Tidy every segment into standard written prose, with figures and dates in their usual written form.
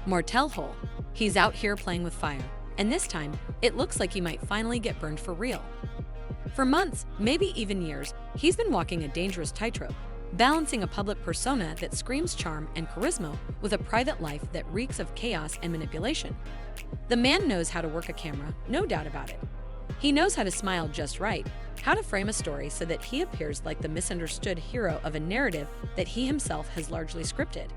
Martell hole. He's out here playing with fire, and this time, it looks like he might finally get burned for real. For months, maybe even years, he's been walking a dangerous tightrope, balancing a public persona that screams charm and charisma with a private life that reeks of chaos and manipulation. The man knows how to work a camera, no doubt about it. He knows how to smile just right, how to frame a story so that he appears like the misunderstood hero of a narrative that he himself has largely scripted.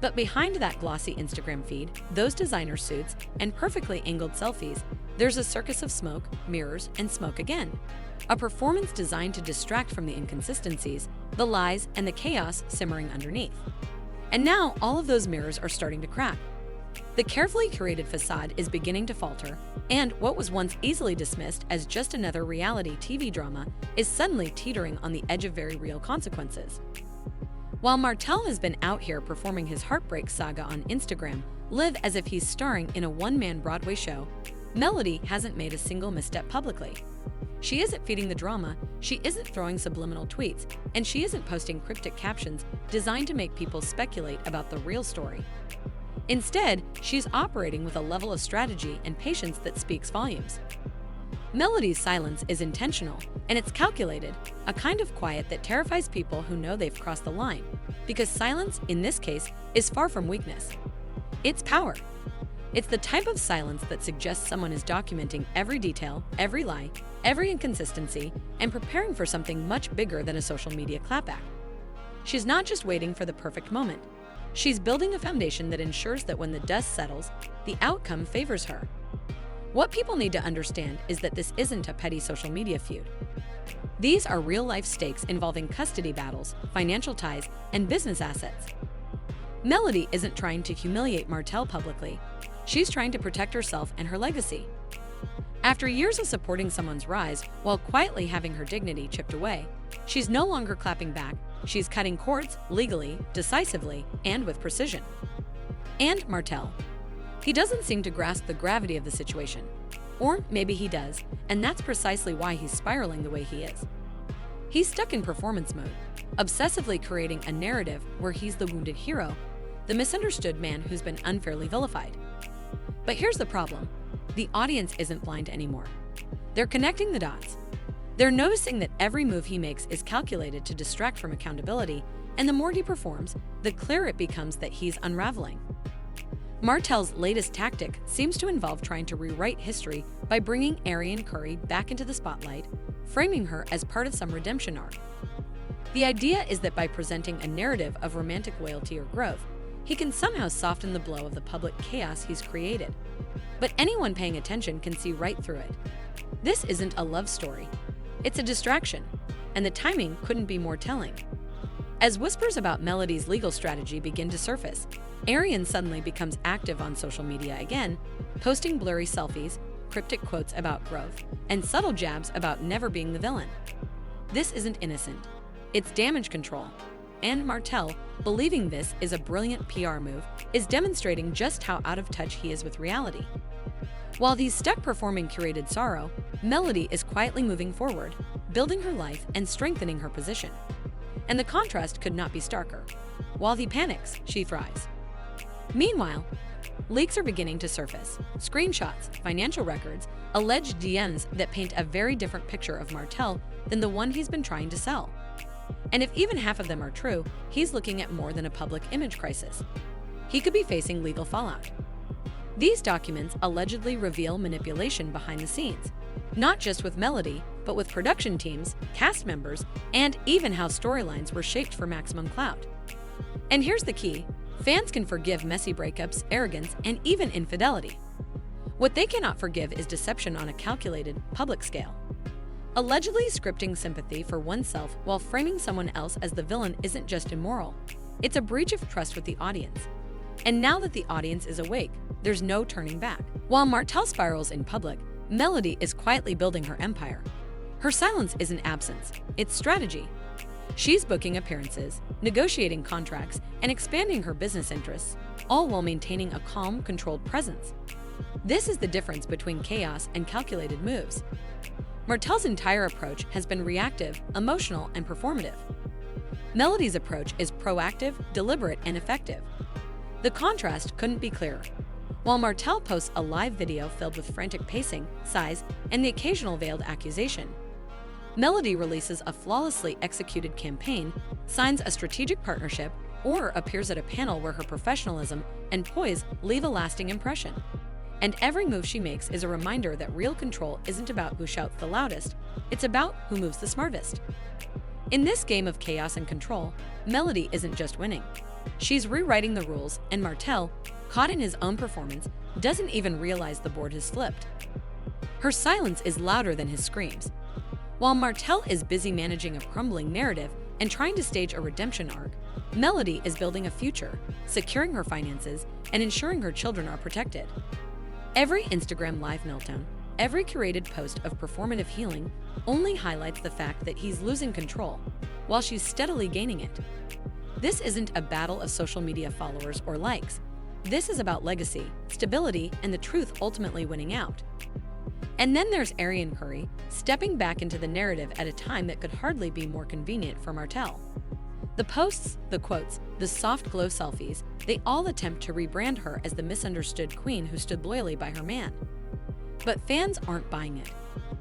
But behind that glossy Instagram feed, those designer suits, and perfectly angled selfies, there's a circus of smoke, mirrors, and smoke again. A performance designed to distract from the inconsistencies, the lies, and the chaos simmering underneath. And now all of those mirrors are starting to crack. The carefully curated facade is beginning to falter, and what was once easily dismissed as just another reality TV drama is suddenly teetering on the edge of very real consequences. While Martell has been out here performing his heartbreak saga on Instagram, live as if he's starring in a one-man Broadway show, Melody hasn't made a single misstep publicly. She isn't feeding the drama, she isn't throwing subliminal tweets, and she isn't posting cryptic captions designed to make people speculate about the real story. Instead, she's operating with a level of strategy and patience that speaks volumes. Melody's silence is intentional, and it's calculated, a kind of quiet that terrifies people who know they've crossed the line, because silence, in this case, is far from weakness. It's power. It's the type of silence that suggests someone is documenting every detail, every lie, every inconsistency, and preparing for something much bigger than a social media clapback. She's not just waiting for the perfect moment. She's building a foundation that ensures that when the dust settles, the outcome favors her. What people need to understand is that this isn't a petty social media feud. These are real-life stakes involving custody battles, financial ties, and business assets. Melody isn't trying to humiliate Martell publicly. She's trying to protect herself and her legacy. After years of supporting someone's rise while quietly having her dignity chipped away, she's no longer clapping back. She's cutting cords legally, decisively, and with precision. And Martell. He doesn't seem to grasp the gravity of the situation. Or maybe he does, and that's precisely why he's spiraling the way he is. He's stuck in performance mode, obsessively creating a narrative where he's the wounded hero, the misunderstood man who's been unfairly vilified. But here's the problem. The audience isn't blind anymore. They're connecting the dots. They're noticing that every move he makes is calculated to distract from accountability, and the more he performs, the clearer it becomes that he's unraveling. Martell's latest tactic seems to involve trying to rewrite history by bringing Arian Curry back into the spotlight, framing her as part of some redemption arc. The idea is that by presenting a narrative of romantic loyalty or growth, he can somehow soften the blow of the public chaos he's created. But anyone paying attention can see right through it. This isn't a love story. It's a distraction, and the timing couldn't be more telling. As whispers about Melody's legal strategy begin to surface, Arian suddenly becomes active on social media again, posting blurry selfies, cryptic quotes about growth, and subtle jabs about never being the villain. This isn't innocent. It's damage control. And Martell, believing this is a brilliant PR move, is demonstrating just how out of touch he is with reality. While he's stuck performing curated sorrow, Melody is quietly moving forward, building her life and strengthening her position. And the contrast could not be starker. While he panics, she thrives. Meanwhile, leaks are beginning to surface. Screenshots, financial records, alleged DMs that paint a very different picture of Martell than the one he's been trying to sell. And if even half of them are true, he's looking at more than a public image crisis. He could be facing legal fallout. These documents allegedly reveal manipulation behind the scenes, not just with Melody, but with production teams, cast members, and even how storylines were shaped for maximum clout. And here's the key. Fans can forgive messy breakups, arrogance, and even infidelity. What they cannot forgive is deception on a calculated, public scale. Allegedly scripting sympathy for oneself while framing someone else as the villain isn't just immoral. It's a breach of trust with the audience. And now that the audience is awake, there's no turning back. While Martell spirals in public, Melody is quietly building her empire. Her silence isn't absence, it's strategy. She's booking appearances, negotiating contracts, and expanding her business interests, all while maintaining a calm, controlled presence. This is the difference between chaos and calculated moves. Martell's entire approach has been reactive, emotional, and performative. Melody's approach is proactive, deliberate, and effective. The contrast couldn't be clearer. While Martell posts a live video filled with frantic pacing, sighs, and the occasional veiled accusation, Melody releases a flawlessly executed campaign, signs a strategic partnership, or appears at a panel where her professionalism and poise leave a lasting impression. And every move she makes is a reminder that real control isn't about who shouts the loudest, it's about who moves the smartest. In this game of chaos and control, Melody isn't just winning. She's rewriting the rules, and Martell, caught in his own performance, doesn't even realize the board has flipped. Her silence is louder than his screams. While Martell is busy managing a crumbling narrative and trying to stage a redemption arc, Melody is building a future, securing her finances, and ensuring her children are protected. Every Instagram live meltdown, every curated post of performative healing only highlights the fact that he's losing control, while she's steadily gaining it. This isn't a battle of social media followers or likes. This is about legacy, stability, and the truth ultimately winning out. And then there's Arian Curry, stepping back into the narrative at a time that could hardly be more convenient for Martell. The posts, the quotes, the soft glow selfies, they all attempt to rebrand her as the misunderstood queen who stood loyally by her man. But fans aren't buying it.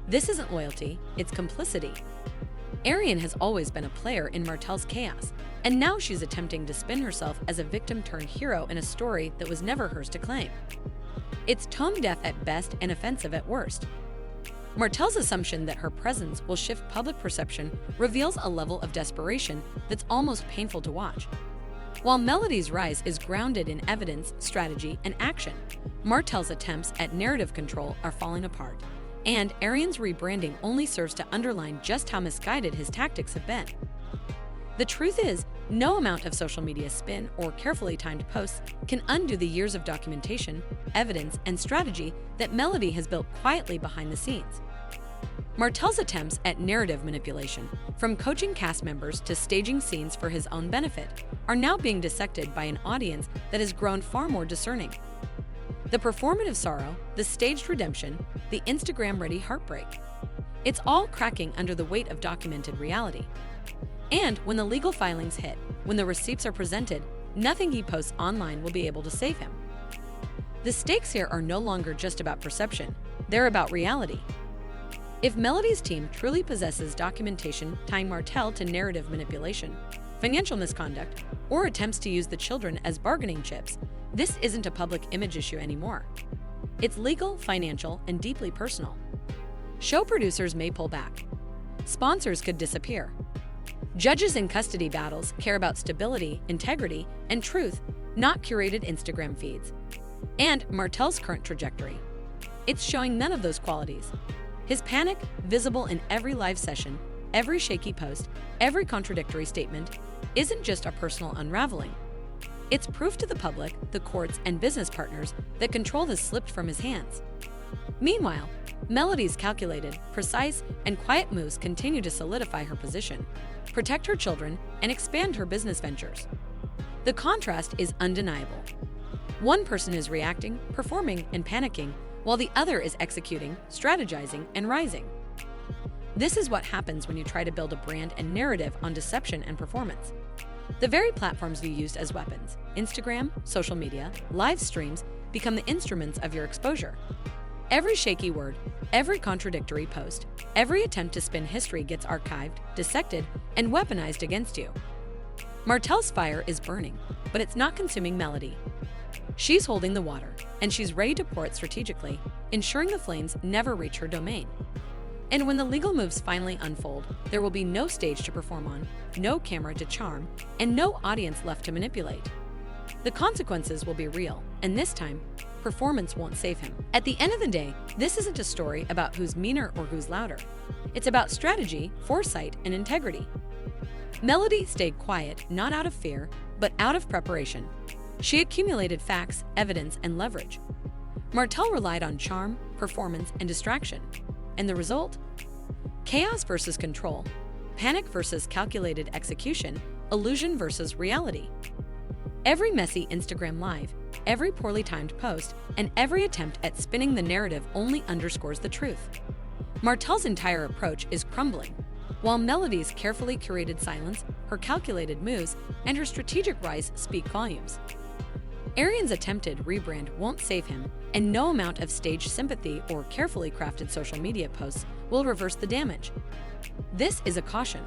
This isn't loyalty, it's complicity. Arian has always been a player in Martell's chaos, and now she's attempting to spin herself as a victim-turned-hero in a story that was never hers to claim. It's tone-deaf at best and offensive at worst. Martell's assumption that her presence will shift public perception reveals a level of desperation that's almost painful to watch. While Melody's rise is grounded in evidence, strategy, and action, Martell's attempts at narrative control are falling apart, and Arian's rebranding only serves to underline just how misguided his tactics have been. The truth is, no amount of social media spin or carefully timed posts can undo the years of documentation, evidence, and strategy that Melody has built quietly behind the scenes. Martell's attempts at narrative manipulation, from coaching cast members to staging scenes for his own benefit, are now being dissected by an audience that has grown far more discerning. The performative sorrow, the staged redemption, the Instagram-ready heartbreak. It's all cracking under the weight of documented reality. And when the legal filings hit, when the receipts are presented, nothing he posts online will be able to save him. The stakes here are no longer just about perception, they're about reality. If Melody's team truly possesses documentation tying Martell to narrative manipulation, financial misconduct, or attempts to use the children as bargaining chips, this isn't a public image issue anymore. It's legal, financial, and deeply personal. Show producers may pull back. Sponsors could disappear. Judges in custody battles care about stability, integrity, and truth, not curated Instagram feeds. And Martell's current trajectory. It's showing none of those qualities. His panic, visible in every live session, every shaky post, every contradictory statement, isn't just a personal unraveling. It's proof to the public, the courts, and business partners that control has slipped from his hands. Meanwhile, Melody's calculated, precise, and quiet moves continue to solidify her position, protect her children, and expand her business ventures. The contrast is undeniable. One person is reacting, performing, and panicking, while the other is executing, strategizing, and rising. This is what happens when you try to build a brand and narrative on deception and performance. The very platforms you used as weapons, Instagram, social media, live streams, become the instruments of your exposure. Every shaky word, every contradictory post, every attempt to spin history gets archived, dissected, and weaponized against you. Martell's fire is burning, but it's not consuming Melody. She's holding the water, and she's ready to pour it strategically, ensuring the flames never reach her domain. And when the legal moves finally unfold, there will be no stage to perform on, no camera to charm, and no audience left to manipulate. The consequences will be real, and this time, performance won't save him. At the end of the day, this isn't a story about who's meaner or who's louder. It's about strategy, foresight, and integrity. Melody stayed quiet, not out of fear, but out of preparation. She accumulated facts, evidence, and leverage. Martell relied on charm, performance, and distraction. And the result? Chaos versus control, panic versus calculated execution, illusion versus reality. Every messy Instagram live, every poorly timed post, and every attempt at spinning the narrative only underscores the truth. Martell's entire approach is crumbling, while Melody's carefully curated silence, her calculated moves, and her strategic rise speak volumes. Arian's attempted rebrand won't save him, and no amount of staged sympathy or carefully crafted social media posts will reverse the damage. This is a caution.